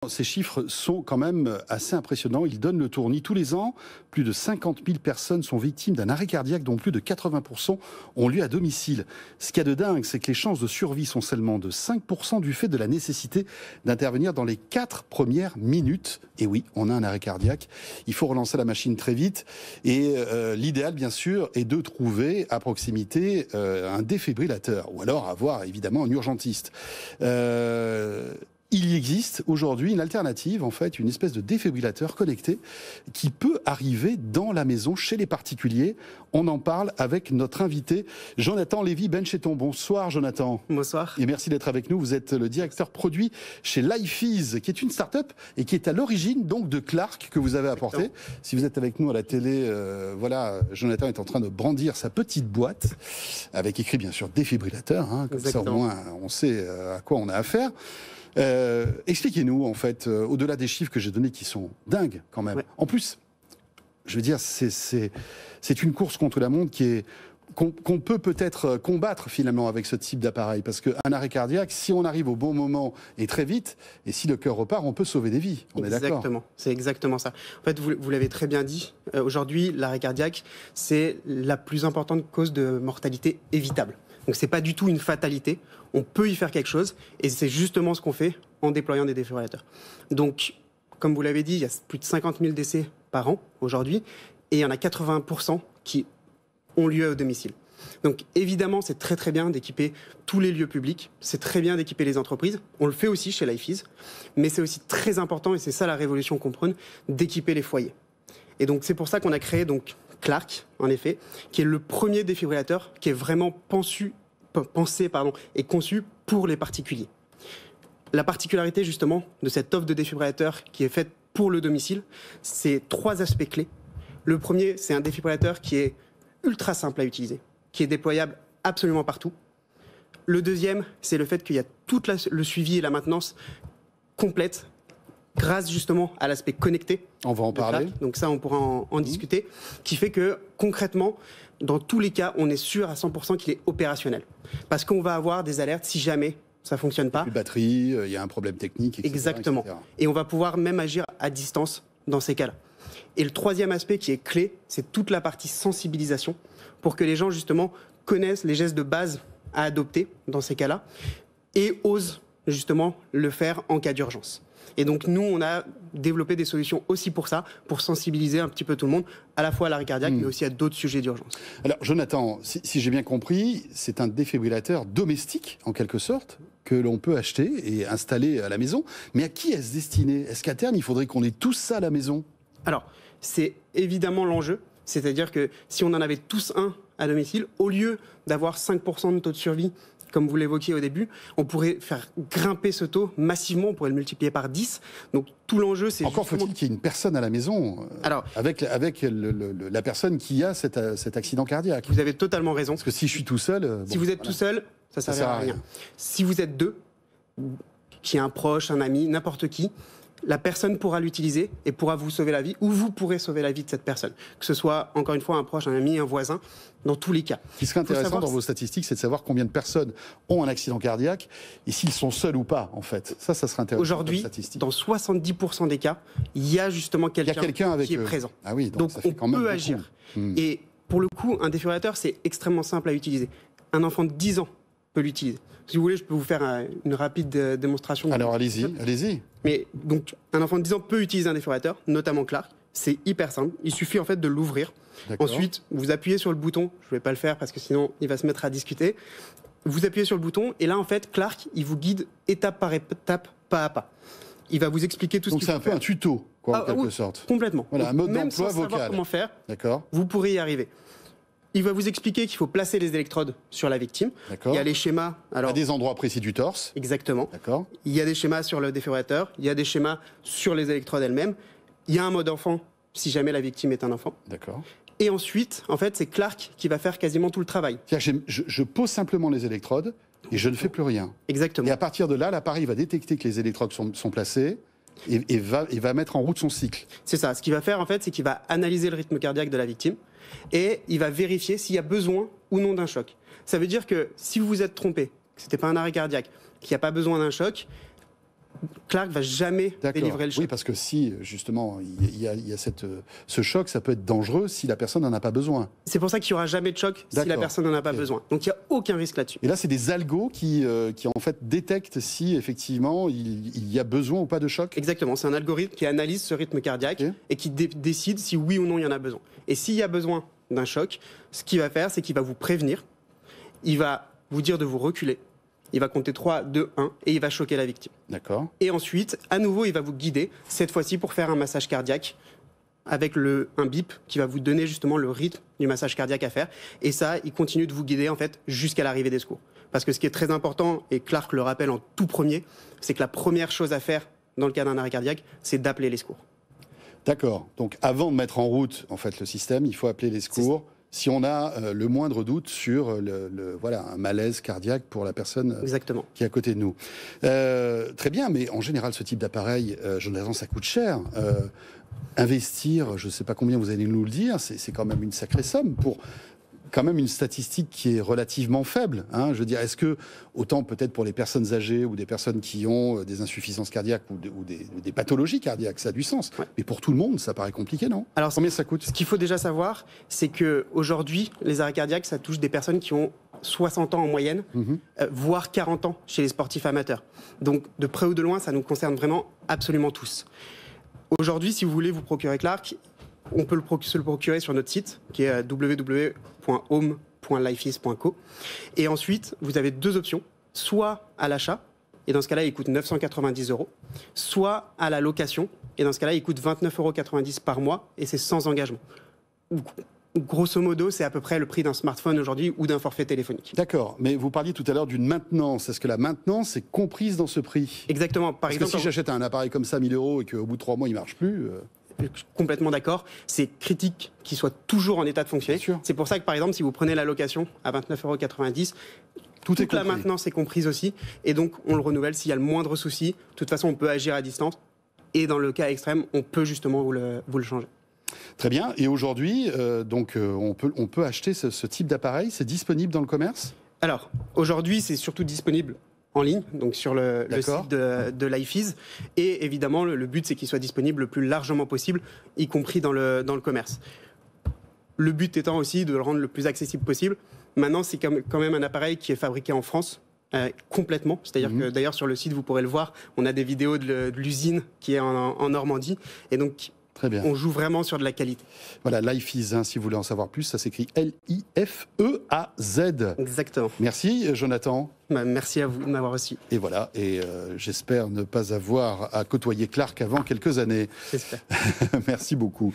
Ces chiffres sont quand même assez impressionnants. Ils donnent le tournis. Tous les ans, plus de 50 000 personnes sont victimes d'un arrêt cardiaque, dont plus de 80% ont lieu à domicile. Ce qu'il y a de dingue, c'est que les chances de survie sont seulement de 5% du fait de la nécessité d'intervenir dans les 4 premières minutes. Et oui, on a un arrêt cardiaque. Il faut relancer la machine très vite. Et l'idéal, bien sûr, est de trouver à proximité un défibrillateur, ou alors avoir évidemment un urgentiste. Il y existe aujourd'hui une alternative, en fait, une espèce de défibrillateur connecté qui peut arriver dans la maison, chez les particuliers. On en parle avec notre invité, Jonathan Lévy-Bencheton. Bonsoir, Jonathan. Bonsoir. Et merci d'être avec nous. Vous êtes le directeur produit chez Lifease, qui est une start-up et qui est à l'origine donc de Clark que vous avez apporté. Si vous êtes avec nous à la télé, voilà, Jonathan est en train de brandir sa petite boîte avec écrit bien sûr défibrillateur. Hein, comme ça, au moins, on sait à quoi on a affaire. Expliquez-nous, en fait, au-delà des chiffres que j'ai donnés qui sont dingues quand même. Ouais. En plus, je veux dire, c'est une course contre la montre qu'on peut peut-être combattre finalement avec ce type d'appareil. Parce qu'un arrêt cardiaque, si on arrive au bon moment et très vite, et si le cœur repart, on peut sauver des vies. On est d'accord ? Exactement, c'est exactement ça. En fait, vous l'avez très bien dit, aujourd'hui, l'arrêt cardiaque, c'est la plus importante cause de mortalité évitable. Donc c'est pas du tout une fatalité, on peut y faire quelque chose, et c'est justement ce qu'on fait en déployant des défibrillateurs. Donc, comme vous l'avez dit, il y a plus de 50 000 décès par an aujourd'hui, et il y en a 80% qui ont lieu au domicile. Donc évidemment, c'est très très bien d'équiper tous les lieux publics, c'est très bien d'équiper les entreprises, on le fait aussi chez Lifease, mais c'est aussi très important, et c'est ça la révolution qu'on prône, d'équiper les foyers. Et donc c'est pour ça qu'on a créé donc Clark, en effet, qui est le premier défibrillateur qui est vraiment pensé et conçu pour les particuliers. La particularité justement de cette offre de défibrillateur qui est faite pour le domicile, c'est 3 aspects clés. Le premier, c'est un défibrillateur qui est ultra simple à utiliser, qui est déployable absolument partout. Le deuxième, c'est le fait qu'il y a tout le suivi et la maintenance complète grâce justement à l'aspect connecté. On va en parler. Donc ça, on pourra en discuter, qui fait que concrètement, dans tous les cas, on est sûr à 100% qu'il est opérationnel. Parce qu'on va avoir des alertes si jamais ça ne fonctionne pas. Plus de batterie, il y a un problème technique, etc. Exactement. Etc. Et on va pouvoir même agir à distance dans ces cas-là. Et le troisième aspect qui est clé, c'est toute la partie sensibilisation pour que les gens justement connaissent les gestes de base à adopter dans ces cas-là et osent justement le faire en cas d'urgence. Et donc nous, on a développé des solutions aussi pour ça, pour sensibiliser un petit peu tout le monde, à la fois à l'arrêt cardiaque, mais aussi à d'autres sujets d'urgence. Alors Jonathan, si j'ai bien compris, c'est un défibrillateur domestique, en quelque sorte, que l'on peut acheter et installer à la maison. Mais à qui est-ce destiné ? Est-ce qu'à terme, il faudrait qu'on ait tous ça à la maison ? Alors, c'est évidemment l'enjeu. C'est-à-dire que si on en avait tous un à domicile, au lieu d'avoir 5% de taux de survie, comme vous l'évoquiez au début, on pourrait faire grimper ce taux massivement, on pourrait le multiplier par 10. Donc tout l'enjeu, c'est encore faut-il qu'il y ait une personne à la maison, avec la personne qui a cet accident cardiaque. Vous avez totalement raison. Parce que si je suis tout seul... Si vous êtes tout seul, ça ne sert à rien. Si vous êtes deux, qui est un proche, un ami, n'importe qui, la personne pourra l'utiliser et pourra vous sauver la vie, ou vous pourrez sauver la vie de cette personne. Que ce soit, encore une fois, un proche, un ami, un voisin, dans tous les cas. Ce qui serait intéressant dans vos statistiques, c'est de savoir combien de personnes ont un accident cardiaque et s'ils sont seuls ou pas, en fait. Ça serait intéressant. Aujourd'hui, dans 70% des cas, il y a justement quelqu'un qui est présent. Ah oui, donc on peut agir. Et pour le coup, un défibrillateur, c'est extrêmement simple à utiliser. Un enfant de 10 ans peut l'utiliser. Si vous voulez, je peux vous faire une rapide démonstration. Alors allez-y. Mais donc, un enfant de 10 ans peut utiliser un défibrillateur, notamment Clark. C'est hyper simple. Il suffit en fait de l'ouvrir. Ensuite, vous appuyez sur le bouton. Je ne vais pas le faire parce que sinon, il va se mettre à discuter. Vous appuyez sur le bouton et là, en fait, Clark, il vous guide étape par étape, pas à pas. Il va vous expliquer tout ce qu'il faut faire. Donc c'est un peu un tuto, quoi, en quelque sorte. Complètement. Voilà, un mode même d'emploi sans savoir vocal. Comment faire, D'accord. Vous pourrez y arriver. Il va vous expliquer qu'il faut placer les électrodes sur la victime. D'accord. Il y a les schémas. Alors, à des endroits précis du torse. Exactement. D'accord. Il y a des schémas sur le défibrillateur. Il y a des schémas sur les électrodes elles-mêmes. Il y a un mode enfant, si jamais la victime est un enfant. D'accord. Et ensuite, en fait, c'est Clark qui va faire quasiment tout le travail. C'est-à-dire que je pose simplement les électrodes et je ne fais plus rien. Exactement. Et à partir de là, l'appareil va détecter que les électrodes sont placées et va mettre en route son cycle. C'est ça. Ce qu'il va faire, en fait, c'est qu'il va analyser le rythme cardiaque de la victime et il va vérifier s'il y a besoin ou non d'un choc. Ça veut dire que si vous vous êtes trompé, que ce n'était pas un arrêt cardiaque, qu'il n'y a pas besoin d'un choc, Clark va jamais délivrer le choc. Oui, parce que si, justement, il y a ce choc, ça peut être dangereux si la personne n'en a pas besoin. C'est pour ça qu'il n'y aura jamais de choc si la personne n'en a pas besoin. Donc il n'y a aucun risque là-dessus. Et là, c'est des algos qui en fait détectent si effectivement il y a besoin ou pas de choc. Exactement, c'est un algorithme qui analyse ce rythme cardiaque et qui décide si oui ou non il y en a besoin. Et s'il y a besoin d'un choc, ce qu'il va faire, c'est qu'il va vous prévenir, il va vous dire de vous reculer, il va compter 3, 2, 1 et il va choquer la victime. D'accord. Et ensuite, à nouveau, il va vous guider, cette fois-ci pour faire un massage cardiaque avec un bip qui va vous donner justement le rythme du massage cardiaque à faire. Et ça, il continue de vous guider en fait jusqu'à l'arrivée des secours. Parce que ce qui est très important, et Clark le rappelle en tout premier, c'est que la première chose à faire dans le cas d'un arrêt cardiaque, c'est d'appeler les secours. D'accord. Donc avant de mettre en route en fait le système, il faut appeler les secours si on a le moindre doute sur un malaise cardiaque pour la personne qui est à côté de nous. Très bien, mais en général, ce type d'appareil, Jonathan, ça coûte cher. Investir, je ne sais pas combien vous allez nous le dire, c'est quand même une sacrée somme pour quand même une statistique qui est relativement faible. Je veux dire, est-ce que, autant peut-être pour les personnes âgées ou des personnes qui ont des insuffisances cardiaques ou des pathologies cardiaques, ça a du sens. Ouais. Mais pour tout le monde, ça paraît compliqué, non ? Alors, combien ça coûte ? Ce qu'il faut déjà savoir, c'est qu'aujourd'hui, les arrêts cardiaques, ça touche des personnes qui ont 60 ans en moyenne, voire 40 ans chez les sportifs amateurs. Donc, de près ou de loin, ça nous concerne vraiment absolument tous. Aujourd'hui, si vous voulez vous procurer Clark, on peut se le procurer sur notre site, qui est www.home.lifeis.co. Et ensuite, vous avez deux options, soit à l'achat, et dans ce cas-là, il coûte 990 €, soit à la location, et dans ce cas-là, il coûte 29,90 € par mois, et c'est sans engagement. Grosso modo, c'est à peu près le prix d'un smartphone aujourd'hui ou d'un forfait téléphonique. D'accord, mais vous parliez tout à l'heure d'une maintenance. Est-ce que la maintenance est comprise dans ce prix ? Exactement. Parce que si j'achète un appareil comme ça, 1 000 € et qu'au bout de 3 mois, il ne marche plus... Complètement d'accord. C'est critique qu'il soit toujours en état de fonctionner. C'est pour ça que, par exemple, si vous prenez la location à 29,90 €, toute la maintenance est comprise aussi. Et donc, on le renouvelle s'il y a le moindre souci. De toute façon, on peut agir à distance. Et dans le cas extrême, on peut justement vous le changer. Très bien. Et aujourd'hui, on peut acheter ce type d'appareil. C'est disponible dans le commerce ? Alors, aujourd'hui, c'est surtout disponible en ligne, donc sur le site de Lifeis. Et évidemment, le but, c'est qu'il soit disponible le plus largement possible, y compris dans le commerce. Le but étant aussi de le rendre le plus accessible possible. Maintenant, c'est quand même un appareil qui est fabriqué en France, complètement. C'est-à-dire que d'ailleurs, sur le site, vous pourrez le voir, on a des vidéos de l'usine qui est en Normandie. Et donc, très bien. On joue vraiment sur de la qualité. Voilà, Lifeis, si vous voulez en savoir plus, ça s'écrit L-I-F-E-A-Z. Exactement. Merci, Jonathan. Merci à vous de m'avoir reçu. Et voilà, j'espère ne pas avoir à côtoyer Clark avant quelques années. J'espère. Merci beaucoup.